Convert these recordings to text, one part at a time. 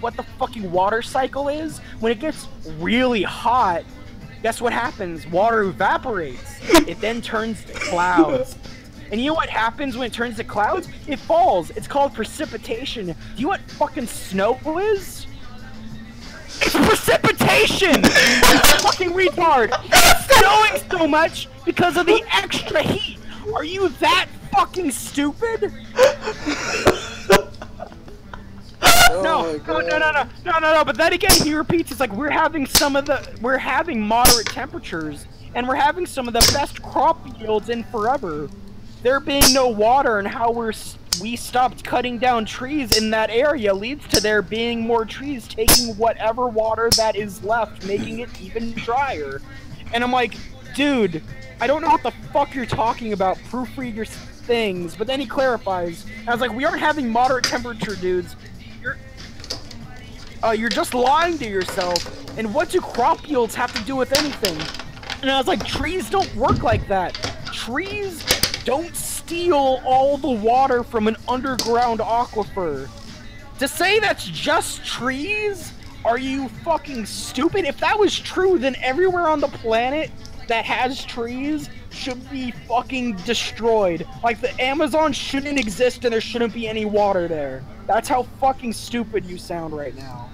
what the fucking water cycle is? When it gets really hot, guess what happens? Water evaporates. It then turns to clouds. And you know what happens when it turns to clouds? It falls. It's called precipitation. Do you know what fucking snow is? It's precipitation! Fucking retard! It's snowing so much because of the extra heat! Are you that fucking stupid? No, but then again he repeats, it's like we're having moderate temperatures, and we're having some of the best crop yields in forever. There being no water and how we stopped cutting down trees in that area leads to there being more trees taking whatever water that is left, making it even drier. And I'm like, dude, I don't know what the fuck you're talking about, proofread your things. But then he clarifies, and I was like, we aren't having moderate temperature, dudes. You're just lying to yourself. And what do crop yields have to do with anything? And I was like, trees don't work like that. Trees don't steal all the water from an underground aquifer. To say that's just trees? Are you fucking stupid? If that was true, then everywhere on the planet that has trees should be fucking destroyed. Like, the Amazon shouldn't exist and there shouldn't be any water there. That's how fucking stupid you sound right now.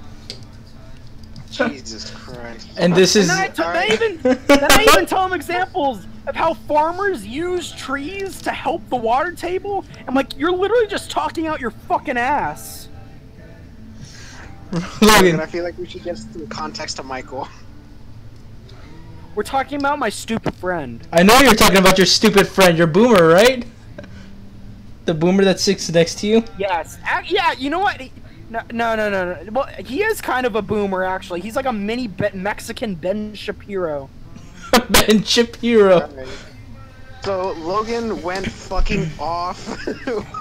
Jesus Christ. And this is... Then I even tell them examples of how farmers use trees to help the water table. I'm like, you're literally just talking out your fucking ass. Logan, I feel like we should get some context to Michael. We're talking about my stupid friend. I know you're talking about your stupid friend, your boomer, right? The boomer that sits next to you? Yes. Yeah, you know what? No. Well, he is kind of a boomer, actually. He's like a mini Mexican Ben Shapiro. Ben Shapiro. So, Logan went fucking off.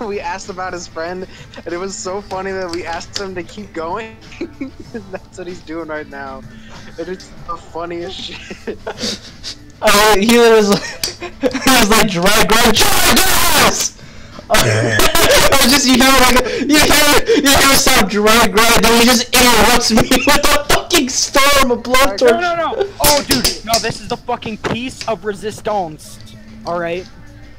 We asked about his friend, and it was so funny that we asked him to keep going. That's what he's doing right now. And it's the funniest shit. He was like, drag gas! I was just, you hear sound drag, then he just interrupts me with a fucking storm of blowtorch. No. Oh, dude, no, this is the fucking piece of resistance. Alright?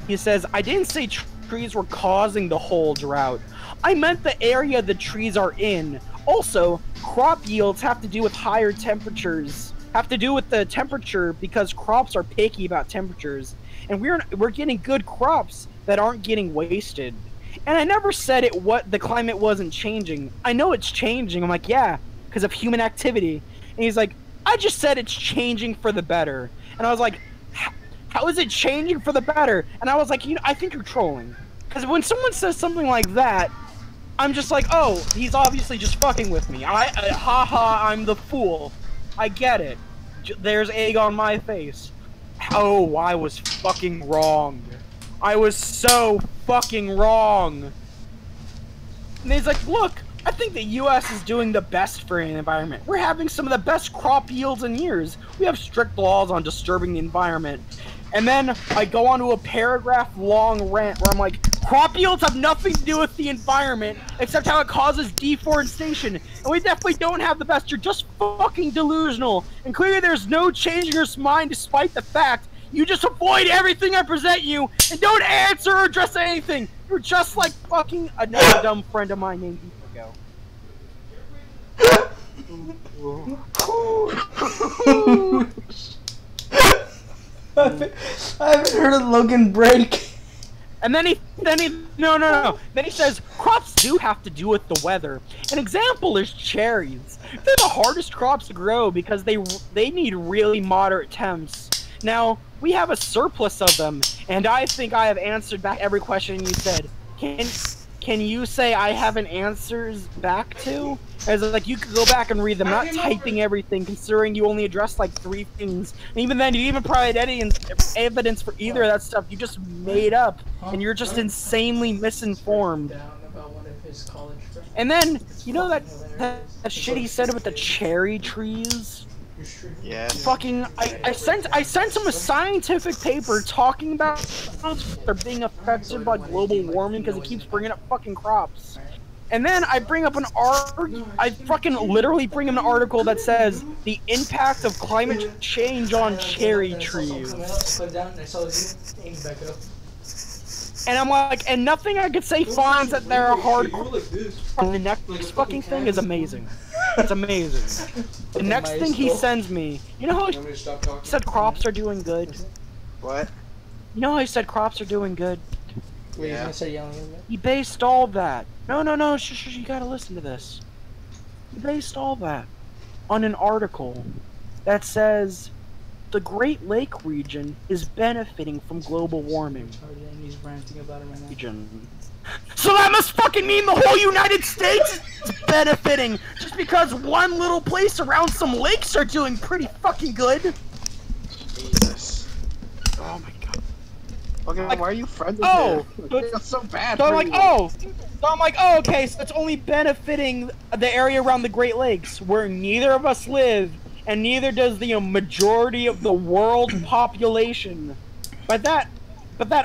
He says, I didn't say trees were causing the whole drought. I meant the area the trees are in. Also, crop yields have to do with higher temperatures. Have to do with the temperature because crops are picky about temperatures. And we're getting good crops that aren't getting wasted. And I never said the climate wasn't changing. I know it's changing. I'm like, yeah, because of human activity. And he's like, I just said it's changing for the better. And I was like, how is it changing for the better? And I was like, I think you're trolling. Because when someone says something like that, I'm just like, oh, he's obviously just fucking with me. Haha, I'm the fool. I get it. There's egg on my face. Oh, I was fucking wrong. I was so fucking wrong. And he's like, look, I think the US is doing the best for an environment. We're having some of the best crop yields in years. We have strict laws on disturbing the environment. And then I go on to a paragraph-long rant where I'm like, crop yields have nothing to do with the environment except how it causes deforestation. And we definitely don't have the best. You're just fucking delusional. And clearly there's no changing your mind despite the fact you just avoid everything I present you and don't answer or address anything. You're just like fucking another dumb friend of mine named Hugo. I haven't heard of Logan break. And then he no. Then he says crops do have to do with the weather. An example is cherries. They're the hardest crops to grow because they need really moderate temps. Now we have a surplus of them, and I think I have answered back every question you said. Can you say I haven't answers back to? As like you could go back and read them, not typing everything, considering you only addressed like 3 things. And even then, you didn't even provide any evidence for either of that stuff. You just made up, and you're just insanely misinformed. And then, you know that shit he said about the cherry trees? Yeah. Fucking, I sent him a scientific paper talking about they're being affected by global warming because it keeps bringing up fucking crops. And then I bring up I fucking literally bring up an article that says the impact of climate change on cherry trees. And I'm like, and nothing I could say finds that they're hardcore. And the next fucking thing is amazing. It's amazing. The next thing he sends me, you know how he said crops are doing good? What? You know how he said crops are doing good? Wait, he's gonna start yelling at me? He based all that. No, you gotta listen to this. He based all that on an article that says the Great Lake region is benefiting from global warming. He's ranting about it right now. So that must fucking mean the whole United States is benefiting just because one little place around some lakes are doing pretty fucking good. Jesus. Oh my god. Okay, Like, why are you friends with oh, him? so It's so bad. So I'm for like, you. oh, okay, so it's only benefiting the area around the Great Lakes, where neither of us live, and neither does the majority of the world population. But that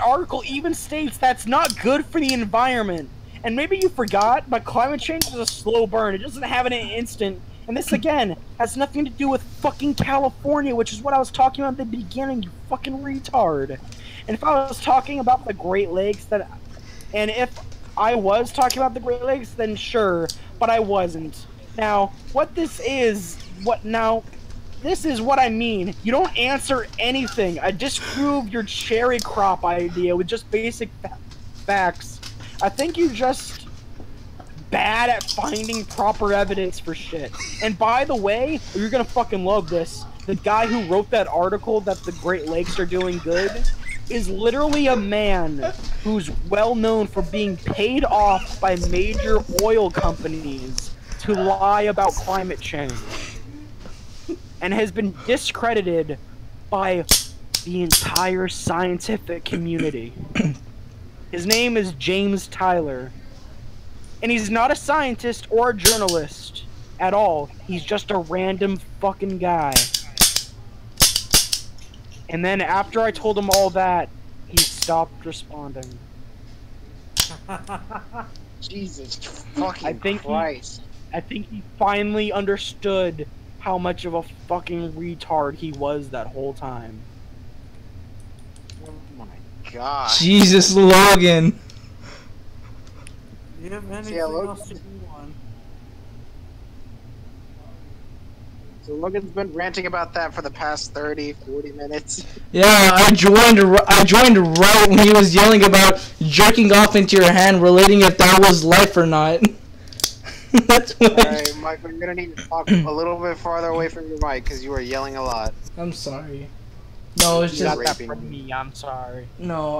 article even states that's not good for the environment. And maybe you forgot, but climate change is a slow burn. It doesn't happen in an instant. And this, again, has nothing to do with fucking California, which is what I was talking about at the beginning, you fucking retard. And if I was talking about the Great Lakes, and if I was talking about the Great Lakes, then sure, but I wasn't. Now, this is what I mean. You don't answer anything. I disprove your cherry crop idea with just basic facts. I think you're just bad at finding proper evidence for shit. And by the way, you're gonna fucking love this. The guy who wrote that article that the Great Lakes are doing good is literally a man who's well known for being paid off by major oil companies to lie about climate change. And has been discredited by the entire scientific community. His name is James Tyler. And he's not a scientist or a journalist at all. He's just a random fucking guy. And then after I told him all that, he stopped responding. Jesus fucking Christ. I think he finally understood how much of a fucking retard he was that whole time. Oh my god. Jesus, Logan. Do you have anything else to do on? So Logan's been ranting about that for the past 30, 40 minutes. Yeah, I joined right when he was yelling about jerking off into your hand, relating if that was life or not. That's what. Alright, Mike, we're gonna need to talk a little bit farther away from your mic because you are yelling a lot. I'm sorry. No, it's You just got that from me, I'm sorry. no.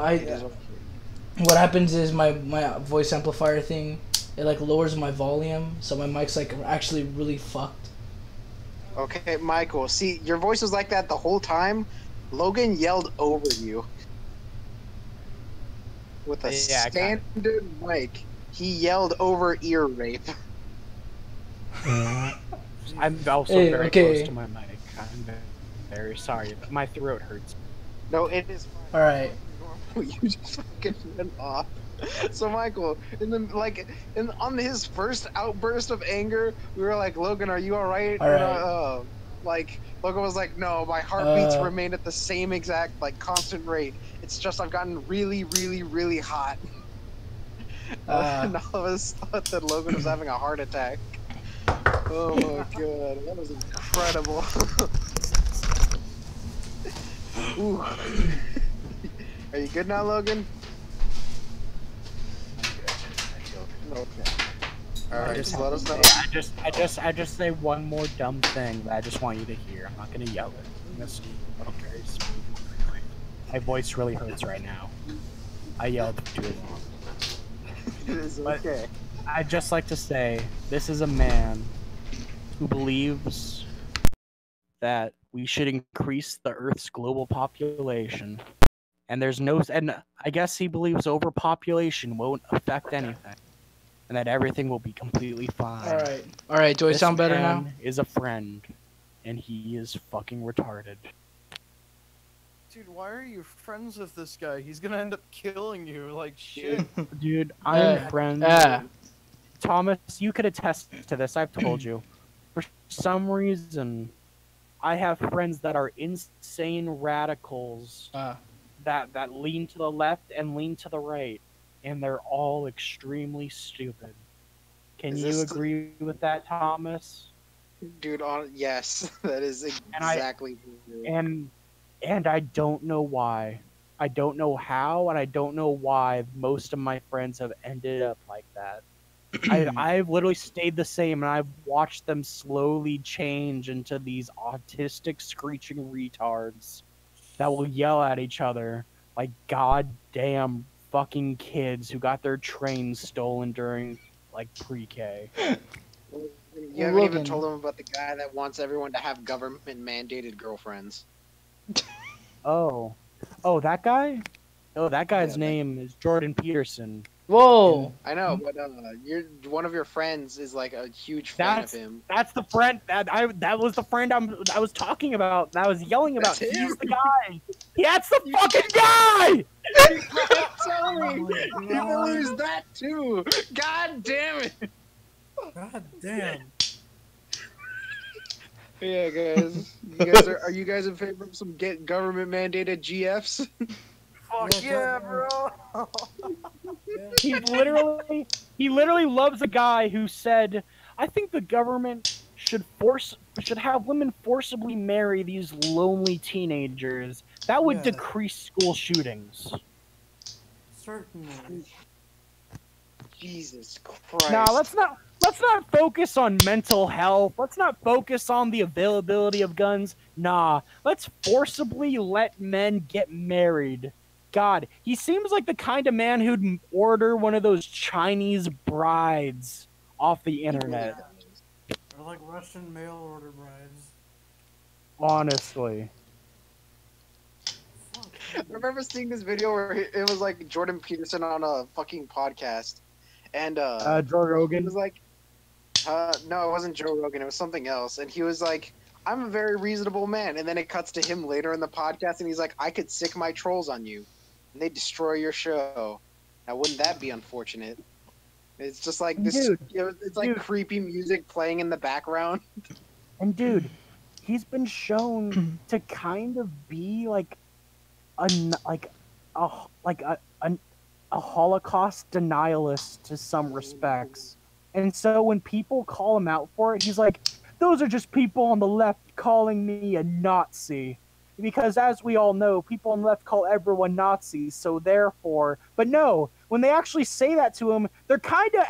What happens is my voice amplifier thing, it like lowers my volume, so my mic's like actually really fucked. Okay, Michael, see, your voice was like that the whole time. Logan yelled over you. With a standard mic, he yelled over ear rape. I'm also very close to my mic. I'm very sorry, but my throat hurts. No, it is fine. Alright. You just fucking went off. So Michael, on his first outburst of anger, we were like, Logan, are you alright? Alright. Logan was like, no, my heartbeats remain at the same exact, constant rate. It's just I've gotten really, really, really hot. And all of us thought that Logan was having a heart attack. Oh my god, that was incredible. Ooh. Are you good now, Logan? Okay. Alright, just let us know. I just say one more dumb thing that I just want you to hear. I'm not gonna yell it. I'm gonna speak very smoothly. My voice really hurts right now. I yelled too long. It is okay. I'd just like to say, this is a man who believes that we should increase the Earth's global population. And I guess he believes overpopulation won't affect anything. And that everything will be completely fine. Alright, do I sound better now? This man is a friend, and he is fucking retarded. Dude, why are you friends with this guy? He's gonna end up killing you, like shit. Dude, I'm friends. Thomas, you could attest to this. I've told you. For some reason, I have friends that are insane radicals that lean to the left and lean to the right, and they're all extremely stupid. Can Is you this agree with that, Thomas? dude? Yes, that is And I exactly true. and I don't know why. I don't know how, and I don't know why most of my friends have ended up like that. I've literally stayed the same, and I've watched them slowly change into these autistic screeching retards that will yell at each other like goddamn fucking kids who got their trains stolen during like pre-K. You haven't even told him about the guy that wants everyone to have government mandated girlfriends. Oh, that guy? Oh, that guy's Yeah, name is Jordan Peterson. Whoa! I know, but one of your friends is like a huge fan of him. That's the friend that was the friend I was talking about. That I was yelling about. That's him? He's the guy. That's the fucking guy. Sorry, you lose that too. God damn it. God damn. Yeah, guys. Are you guys in favor of some government mandated GFs? Fuck yeah, bro. He literally loves a guy who said, "I think the government should have women forcibly marry these lonely teenagers. That would Yeah. decrease school shootings." Certainly. Jesus Christ. Now let's not focus on mental health. Let's not focus on the availability of guns. Nah, let's forcibly let men get married. God, he seems like the kind of man who'd order one of those Chinese brides off the internet. Or like Russian mail order brides. Honestly. Fuck. I remember seeing this video where it was like Jordan Peterson on a fucking podcast. And Joe Rogan. he was like, no, it wasn't Joe Rogan. It was something else. And he was like, I'm a very reasonable man. And then it cuts to him later in the podcast, and he's like, I could sick my trolls on you, and they destroy your show. Now, wouldn't that be unfortunate? It's just like this. Dude, it's like creepy music playing in the background. And dude, he's been shown to kind of be like a Holocaust denialist to some respects. And so when people call him out for it, he's like, those are just people on the left calling me a Nazi. Because as we all know, people on the left call everyone Nazis, so therefore... But no, when they actually say that to him, they're kind of...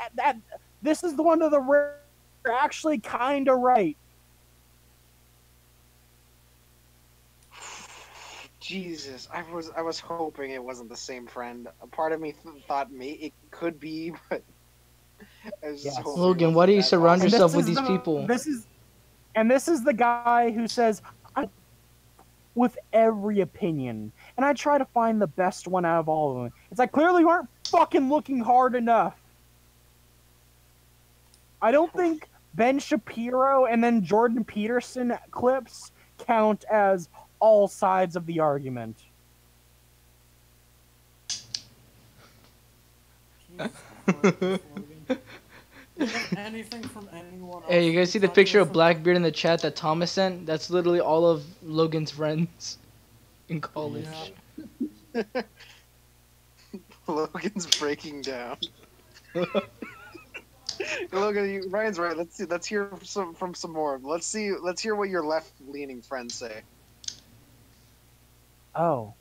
This is one of the rare... They're actually kind of right. Jesus, I was hoping it wasn't the same friend. A part of me thought it could be, but I was just hoping. Logan, why do you surround awesome. yourself with these people? This is the guy who says, with every opinion, and I try to find the best one out of all of them. It's like, clearly you aren't fucking looking hard enough. I don't think Ben Shapiro and then Jordan Peterson clips count as all sides of the argument. Jesus Christ, Logan. Anything from anyone else. Hey, you guys see the picture of Blackbeard in the chat that Thomas sent? That's literally all of Logan's friends in college. Yeah. Logan's breaking down. Logan, Ryan's right. Let's hear from some more. Let's hear what your left-leaning friends say. Oh,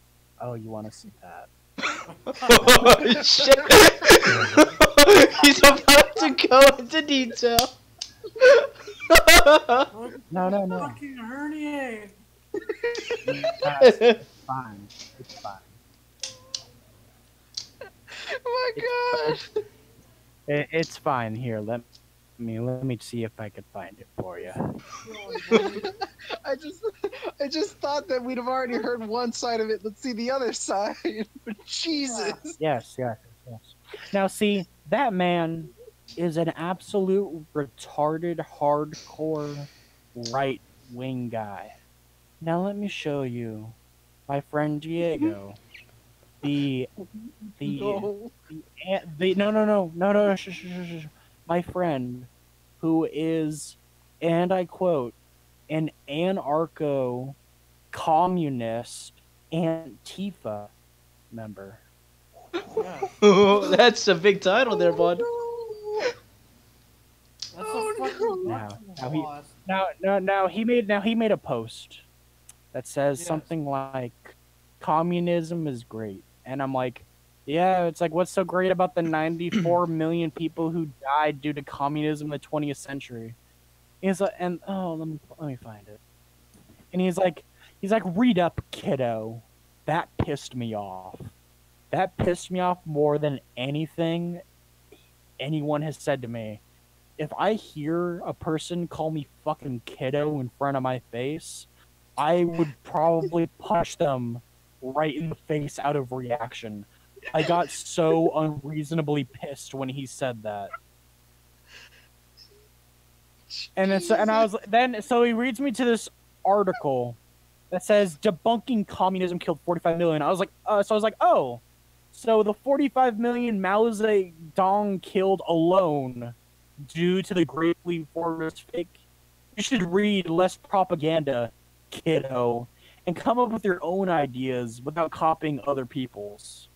you want to see that? Oh, shit. He's about to go into detail. No. Fucking herniate. It's fine. It's fine. Oh my god! It's fine. Here, let me see if I can find it for you. I just thought that we'd have already heard one side of it. Let's see the other side. Jesus. Yes. Now, see, that man is an absolute retarded, hardcore, right-wing guy. Now, let me show you my friend Diego. No, shush. my friend, who is, and I quote, an anarcho-communist Antifa member. Yeah. That's a big title there, bud. That's a fucking Now, now he, boss. now he made a post that says Yes. something like, "Communism is great," and I'm like, yeah, it's like, what's so great about the 94 million people who died due to communism in the 20th century? He's like, and oh, let me find it. And he's like, read up, kiddo. That pissed me off. That pissed me off more than anything anyone has said to me. If I hear a person call me fucking kiddo in front of my face, I would probably punch them right in the face out of reaction. I got so unreasonably pissed when he said that. And so he reads me to this article that says debunking communism killed 45 million. I was like, oh, so the 45 million Mao Zedong killed alone due to the Great Leap Forward is fake. You should read less propaganda, kiddo, and come up with your own ideas without copying other people's.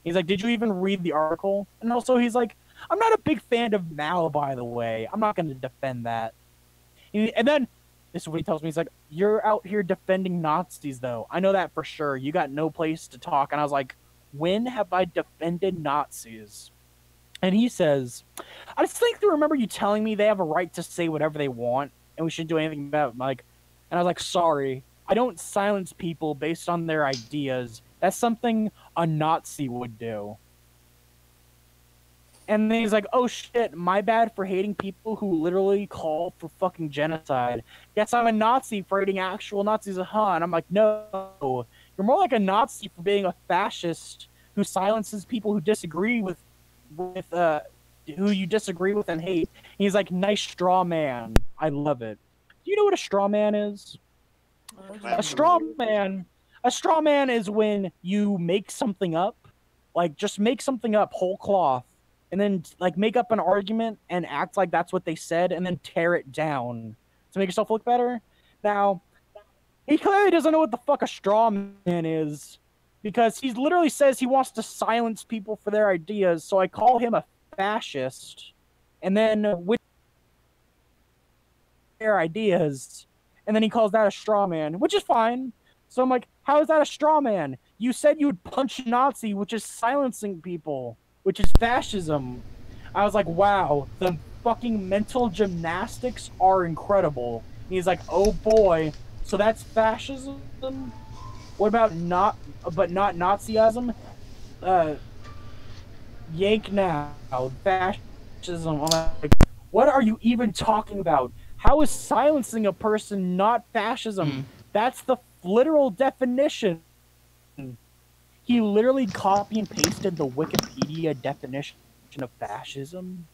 He's like, did you even read the article? And also, he's like, I'm not a big fan of Mao, by the way. I'm not going to defend that. And then, this is what he tells me. He's like, you're out here defending Nazis, though. I know that for sure. You got no place to talk. And I was like, when have I defended Nazis? And he says, I just think to remember you telling me they have a right to say whatever they want, and we shouldn't do anything about it. Like, and I was like, sorry, I don't silence people based on their ideas. That's something a Nazi would do. And then he's like, oh shit, my bad for hating people who literally call for fucking genocide. Guess I'm a Nazi for hating actual Nazis, huh? And I'm like, no, you're more like a Nazi for being a fascist who silences people who disagree with who you disagree with and hate. And he's like, nice straw man. I love it. Do you know what a straw man is? A straw man is when you make something up, like just make something up whole cloth, and then like make up an argument and act like that's what they said, and then tear it down to make yourself look better. Now, he clearly doesn't know what the fuck a straw man is, because he literally says he wants to silence people for their ideas, so I call him a fascist, and then with their ideas, and then he calls that a straw man, which is fine. So I'm like, how is that a straw man? You said you would punch a Nazi, which is silencing people, which is fascism. I was like, wow, the fucking mental gymnastics are incredible. And he's like, oh boy, so that's fascism? What about not Nazism? Yank now. Fascism. I'm like, what are you even talking about? How is silencing a person not fascism? That's the literal definition. He literally copy and pasted the Wikipedia definition of fascism.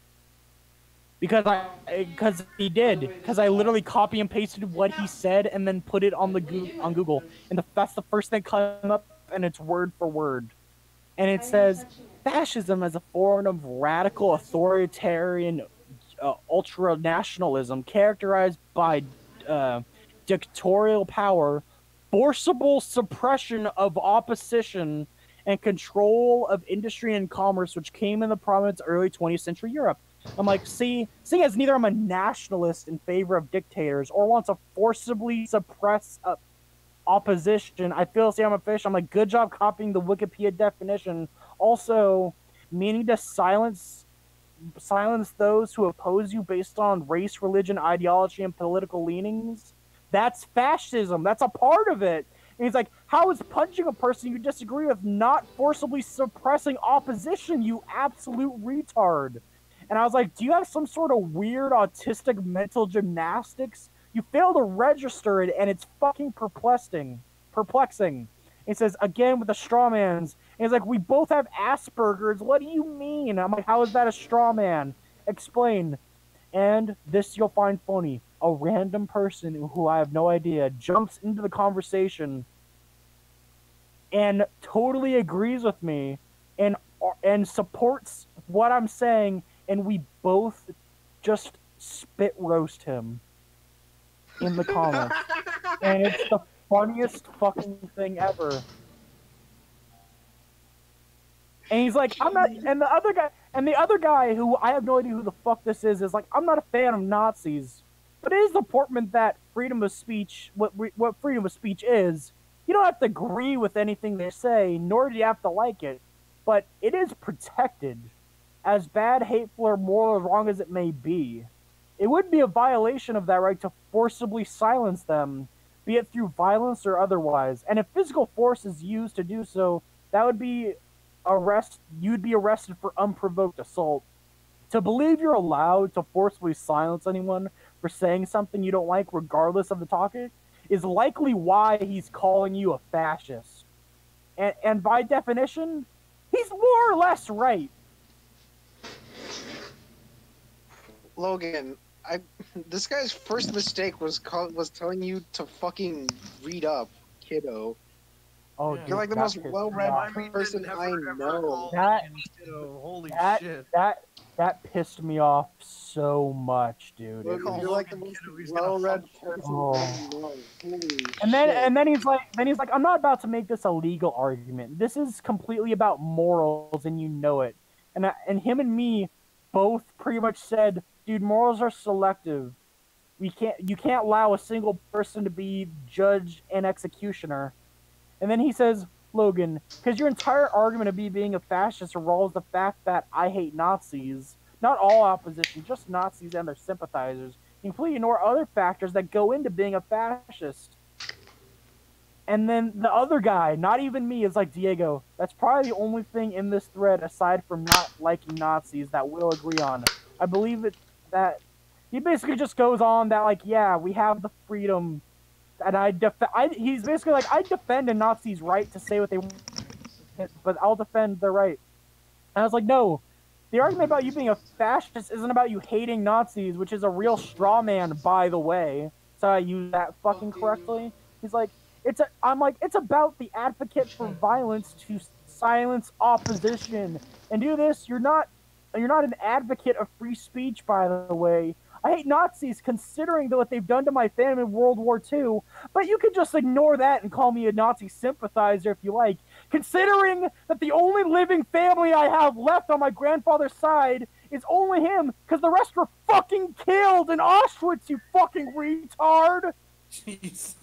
Because he did. Because I literally copy and pasted what he said and then put it on on Google. And that's the first thing that came up, and it's word for word. And it says, fascism as a form of radical authoritarian ultra-nationalism characterized by dictatorial power, forcible suppression of opposition, and control of industry and commerce, which came in the prominence early 20th century Europe. I'm like, seeing as neither I'm a nationalist in favor of dictators or want to forcibly suppress opposition, I feel I'm a fish. I'm like, good job copying the Wikipedia definition. Also, meaning to silence those who oppose you based on race, religion, ideology, and political leanings. That's fascism. That's a part of it. And he's like, how is punching a person you disagree with not forcibly suppressing opposition, you absolute retard? And I was like, do you have some sort of weird autistic mental gymnastics? You fail to register it, and it's fucking perplexing. It says, again, with the straw mans. And he's like, we both have Asperger's. What do you mean? I'm like, how is that a straw man? Explain. And this you'll find funny. A random person who I have no idea jumps into the conversation and totally agrees with me and supports what I'm saying, and we both just spit roast him in the comments. And it's the funniest fucking thing ever. And he's like, I'm not, and the other guy who I have no idea who the fuck this is like, I'm not a fan of Nazis. But it is important that freedom of speech, what freedom of speech is, you don't have to agree with anything they say, nor do you have to like it. But it is protected, as bad, hateful, or moral or wrong as it may be. It would be a violation of that right to forcibly silence them, be it through violence or otherwise. And if physical force is used to do so, that would be you'd be arrested for unprovoked assault. To believe you're allowed to forcibly silence anyone for saying something you don't like, regardless of the topic, is likely why he's calling you a fascist. And by definition, he's more or less right. Logan, this guy's first mistake was telling you to fucking read up, kiddo. Oh, Yeah. dude, You're like the that most pissed me well-read off. person I know. Holy shit. That pissed me off so much, dude. Logan, you're like the most Kiddo, he's gonna well-read fuck person Oh. I know. Holy And shit. then he's like, I'm not about to make this a legal argument. This is completely about morals, and you know it. And him and me both pretty much said, dude, morals are selective. You can't allow a single person to be judge and executioner. And then he says, Logan, because your entire argument of me being a fascist revolves the fact that I hate Nazis. Not all opposition, just Nazis and their sympathizers. You completely ignore other factors that go into being a fascist. And then the other guy, not even me, is like, Diego, that's probably the only thing in this thread, aside from not liking Nazis, that we'll agree on. I believe that he basically just goes on that, like, yeah, we have the freedom. And he's basically like, I defend a Nazi's right to say what they want, but I'll defend their right. And I was like, no, the argument about you being a fascist isn't about you hating Nazis, which is a real straw man, by the way. So I use that fucking correctly. He's like, I'm like, it's about the advocate for violence to silence opposition. And do this, you're not an advocate of free speech, by the way. I hate Nazis considering what they've done to my family in World War II, but you can just ignore that and call me a Nazi sympathizer if you like, considering that the only living family I have left on my grandfather's side is only him, because the rest were fucking killed in Auschwitz, you fucking retard! Jesus.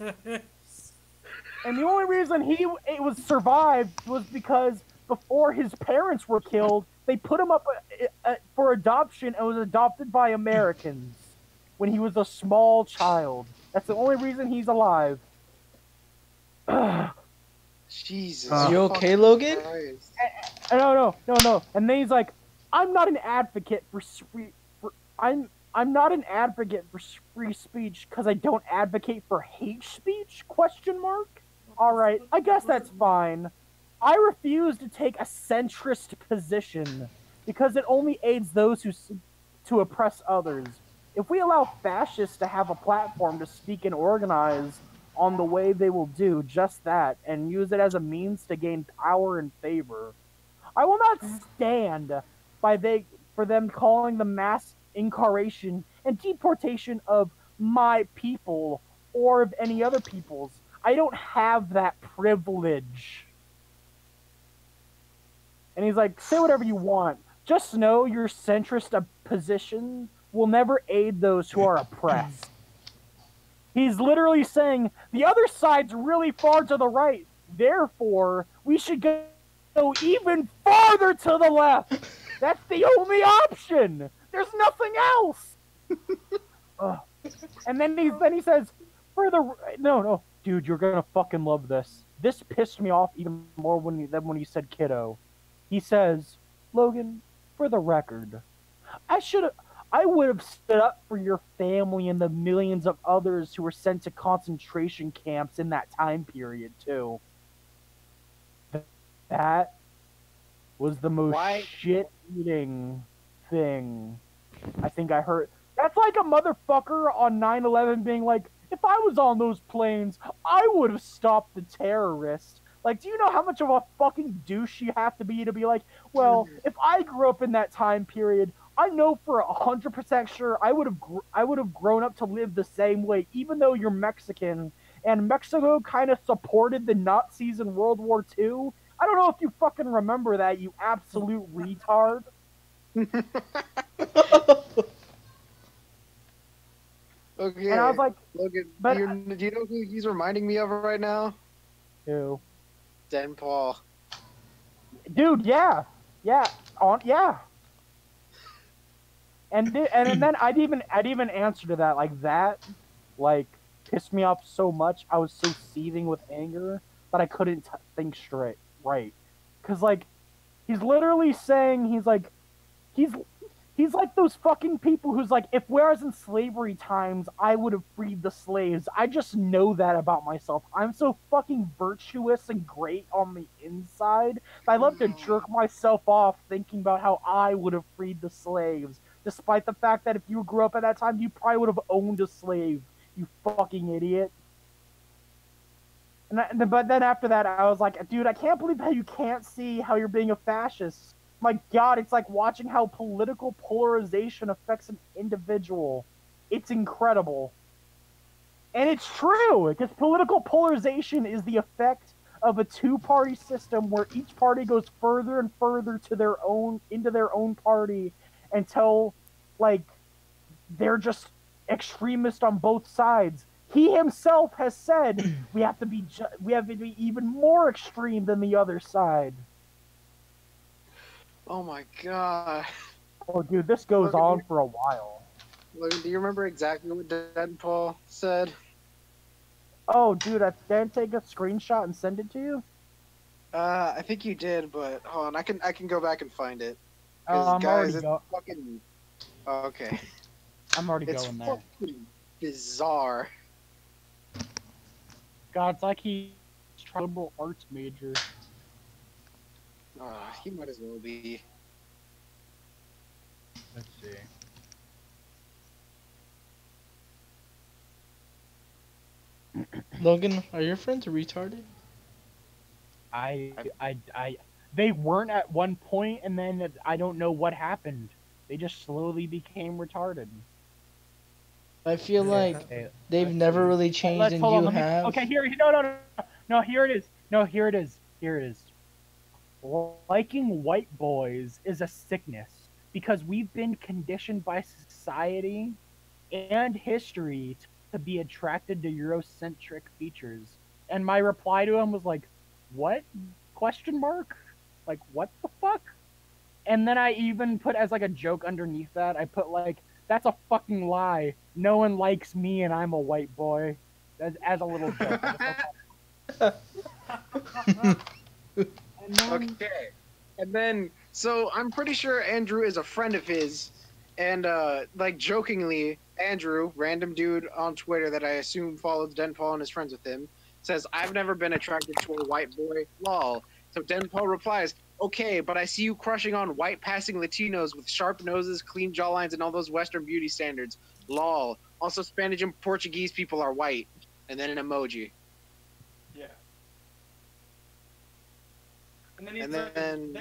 And the only reason it was survived was because before his parents were killed, they put him up for adoption and was adopted by Americans when he was a small child. That's the only reason he's alive. Jesus. You okay, Logan? Christ. No. And then he's like, I'm not an advocate for I'm not an advocate for free speech because I don't advocate for hate speech? ? All right, I guess that's fine. I refuse to take a centrist position because it only aids those to oppress others. If we allow fascists to have a platform to speak and organize on the way, they will do just that and use it as a means to gain power and favor. I will not stand for them calling the mass incarceration and deportation of my people or of any other people's. I don't have that privilege. And he's like, say whatever you want. Just know your centrist position will never aid those who are oppressed. He's literally saying, the other side's really far to the right. Therefore, we should go even farther to the left. That's the only option. There's nothing else. And then he says, no, dude, you're gonna fucking love this. This pissed me off even more than when he said kiddo. He says, Logan, for the record, I would have stood up for your family and the millions of others who were sent to concentration camps in that time period, too. That was the most shit-eating thing I think I heard. That's like a motherfucker on 9/11 being like, if I was on those planes, I would have stopped the terrorists. Like, do you know how much of a fucking douche you have to be like, well, if I grew up in that time period, I know for 100% sure I would have grown up to live the same way, even though you're Mexican and Mexico kind of supported the Nazis in World War II. I don't know if you fucking remember that, you absolute retard. Okay. And I was like, Logan, but do you know who he's reminding me of right now? who? Den Paul. Dude, yeah, yeah. And then I'd even answer to that like that, like pissed me off so much. I was so seething with anger that I couldn't think straight, right? Because like he's literally saying he's he's like those fucking people who's like, if whereas in slavery times I would have freed the slaves. I just know that about myself. I'm so fucking virtuous and great on the inside that I love to jerk myself off thinking about how I would have freed the slaves. Despite the fact that if you grew up at that time, you probably would have owned a slave. You fucking idiot. But then after that, I was like, dude, I can't believe how you can't see how you're being a fascist. My God, it's like watching how political polarization affects an individual. It's incredible. And it's true, because political polarization is the effect of a two-party system where each party goes further and further into their own party until, like, they're just extremist on both sides. He himself has said we have to be even more extreme than the other side. Oh my god. Oh, dude, this goes on for a while. Logan, do you remember exactly what Den Paul said? Oh, dude, I didn't take a screenshot and send it to you. I think you did, but hold on, I can go back and find it. I'm guys, already going. fucking. Oh, okay. I'm already It's going there. fucking bizarre. God, it's like he's a liberal arts major. He might as well be. Let's see. Logan, are your friends retarded? They weren't at one point, and then I don't know what happened. They just slowly became retarded. I feel like Okay, they've never really changed, and you have. Okay, here, no, here it is. No, here it is. Here it is. Liking white boys is a sickness because we've been conditioned by society and history to be attracted to Eurocentric features. And my reply to him was like, "What? Question mark? Like, what the fuck?" And then I even put as like a joke underneath that, I put like, "That's a fucking lie. No one likes me and I'm a white boy." As a little joke. Okay. And then, so I'm pretty sure Andrew is a friend of his, and like jokingly, Andrew, random dude on Twitter that I assume follows Den Paul and is friends with him, says, "I've never been attracted to a white boy, lol." So Den Paul replies, "Okay, but I see you crushing on white passing Latinos with sharp noses, clean jawlines, and all those Western beauty standards, lol. Also, Spanish and Portuguese people are white." And then an emoji. Yeah. And then, And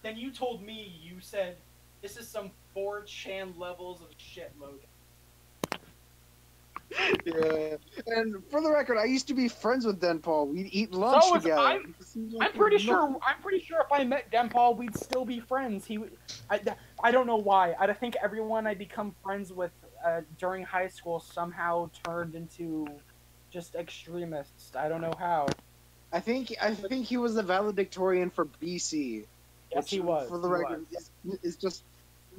then you told me, you said, "This is some 4chan levels of shit, Logan." Yeah. And for the record, I used to be friends with Den Paul. We'd eat lunch together. I'm pretty sure if I met Den Paul, we'd still be friends. I don't know why. I think everyone I become friends with during high school somehow turned into just extremists. I don't know how. I think he was the valedictorian for BC. Yes, he was. For the record, is just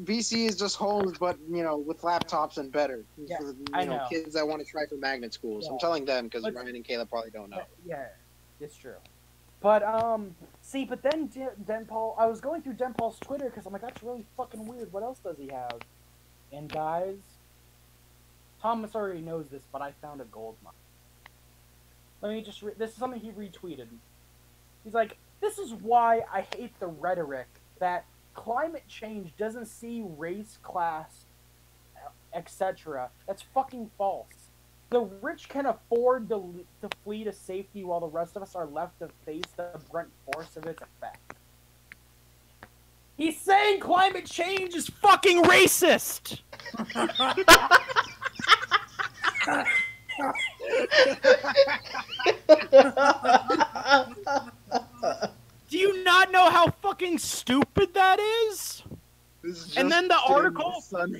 BC is just homes, but with laptops and better. Yeah, for I know. Kids that want to try for magnet schools. Yeah. I'm telling them because Ryan and Caleb probably don't know. Yeah, it's true. But see, but then Den Paul, I was going through Den Paul's Twitter because I'm like, that's really fucking weird. What else does he have? And guys, Thomas already knows this, but I found a gold mine. Let me just this is something he retweeted. He's like, "This is why I hate the rhetoric that climate change doesn't see race, class, etc. That's fucking false. The rich can afford to flee to safety while the rest of us are left to face the brunt force of its effect." He's saying climate change is fucking racist! Do you not know how fucking stupid that is? And then the article, then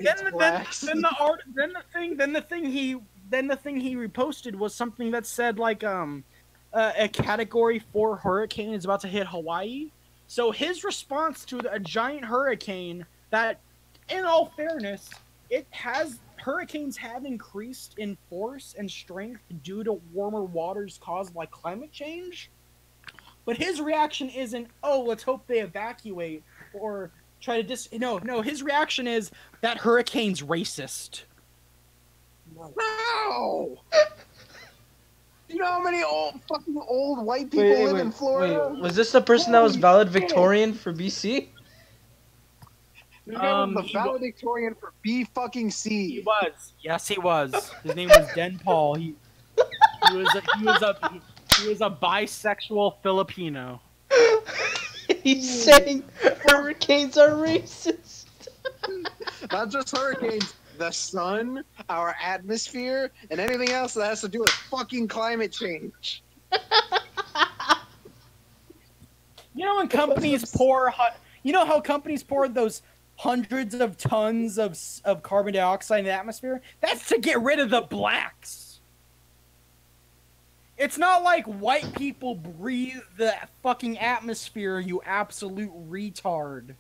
the thing he reposted was something that said like a category 4 hurricane is about to hit Hawaii. So his response to a giant hurricane that, in all fairness, hurricanes have increased in force and strength due to warmer waters caused by climate change. But his reaction isn't, oh, let's hope they evacuate or try to no, his reaction is that hurricane's racist. No! You know how many fucking old white people live in Florida? Wait, was this the person that was valedictorian for BC? No, the valedictorian for B fucking C. He was. Yes, he was. His name was Den Paul. He was a bisexual Filipino. He's saying hurricanes are racist. Not just hurricanes, the sun, our atmosphere, and anything else that has to do with fucking climate change. You know when companies pour, you know how companies pour those hundreds of tons of carbon dioxide in the atmosphere? That's to get rid of the blacks. It's not like white people breathe the fucking atmosphere, you absolute retard.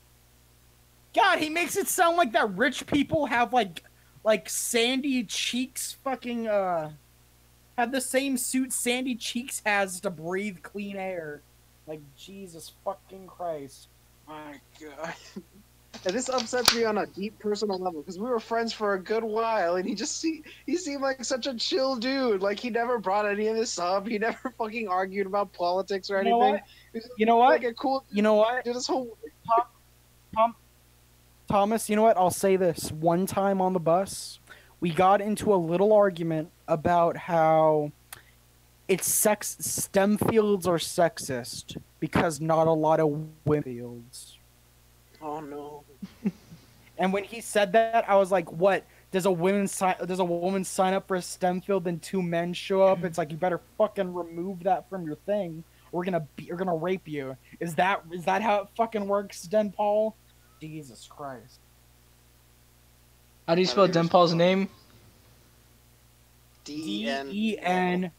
God, he makes it sound like that rich people have like Sandy Cheeks fucking have the same suit Sandy Cheeks has to breathe clean air. Like, Jesus fucking Christ. My God. And this upsets me on a deep personal level because we were friends for a good while, and he seemed like such a chill dude. Like he never brought any of this up. He never fucking argued about politics or anything. You know what? Like a cool. You know what? Did this whole. Thomas, you know what? I'll say this. One time on the bus, we got into a little argument about how STEM fields are sexist because not a lot of women fields. Oh no. And when he said that, I was like, what? Does a woman sign up for a STEM field and 2 men show up? It's like, you better fucking remove that from your thing. We're gonna rape you. Is that how it fucking works, Den Paul? Jesus Christ. How do you spell Den Paul's name? DENPAUL.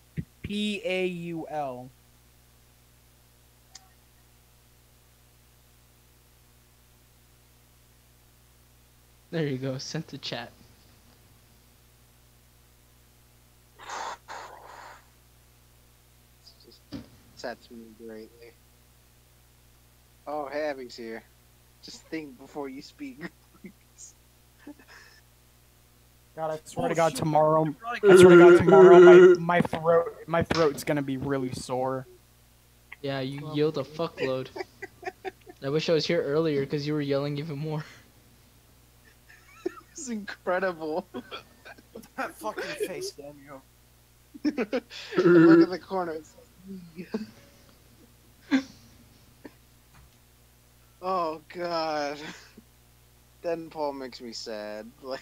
There you go, sent to chat. It's upsets me greatly. Oh, hey, Abby's here. Just think before you speak. God, I swear to God, tomorrow. I swear to God, tomorrow, my throat's gonna be really sore. Yeah, you yelled a fuckload. I wish I was here earlier because you were yelling even more. It's incredible. That fucking face, Daniel. Look at the corner. Oh God. Den Paul makes me sad. Like,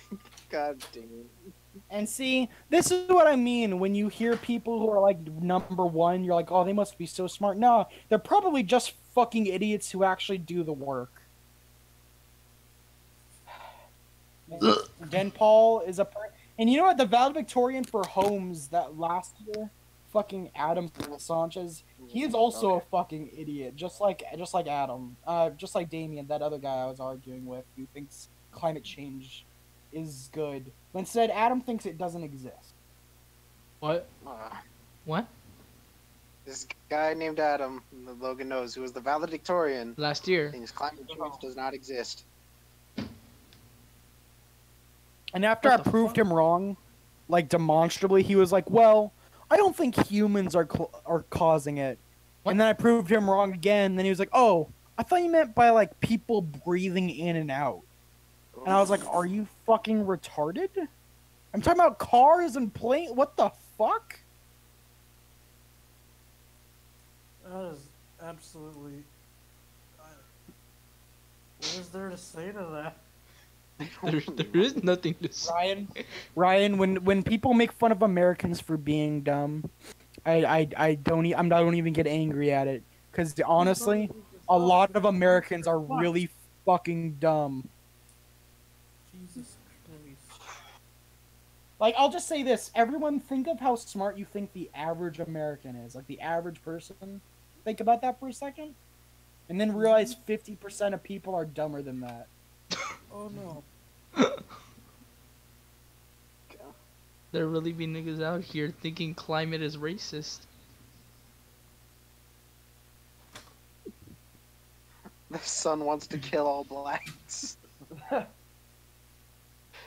God damn. And see, this is what I mean when you hear people who are like number one, you're like, oh, they must be so smart. No, they're probably just fucking idiots who actually do the work. Den Paul is and you know what? The valedictorian for Holmes that last year, fucking Adam Sanchez, he is also a fucking idiot, just like Adam, just like Damien, that other guy I was arguing with, who thinks climate change is good. But instead, Adam thinks it doesn't exist. What? What? This guy named Adam, Logan knows, who was the valedictorian, Last year. thinks climate change does not exist. And after I proved him wrong, like demonstrably, he was like, well, I don't think humans are causing it. What? And then I proved him wrong again. Then he was like, oh, I thought you meant by like people breathing in and out. And I was like, are you fucking retarded? I'm talking about cars and planes. What the fuck? That is absolutely. What is there to say to that? There is nothing to say. Ryan, when people make fun of Americans for being dumb, I don't even get angry at it, because honestly, a lot of Americans are really fucking dumb. Jesus Christ. Like, I'll just say this: everyone, think of how smart you think the average American is, like the average person. Think about that for a second, and then realize 50% of people are dumber than that. Oh no. There really be niggas out here thinking climate is racist. The sun wants to kill all blacks.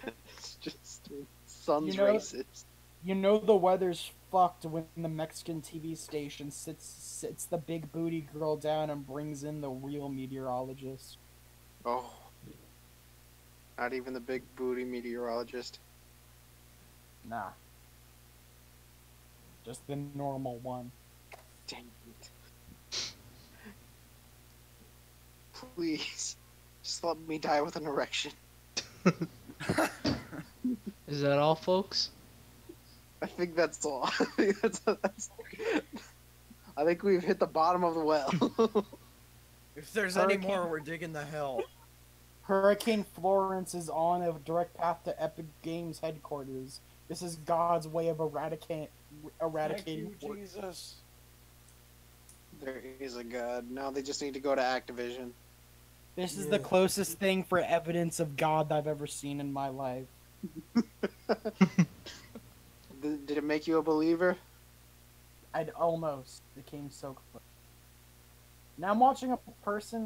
It's just sun's racist. You know the weather's fucked when the Mexican TV station sits the big booty girl down and brings in the real meteorologist. Oh. Not even the big booty meteorologist. Nah. Just the normal one. Dang it. Please. Just let me die with an erection. Is that all, folks? I think that's all. I think we've hit the bottom of the well. If there's any more, we're digging the hell. Hurricane Florence is on a direct path to Epic Games headquarters. This is God's way of eradicating. Thank you, Jesus. There is a god. Now they just need to go to Activision. This is the closest thing for evidence of God I've ever seen in my life. Did it make you a believer? I'd almost. It came so close. Now I'm watching a person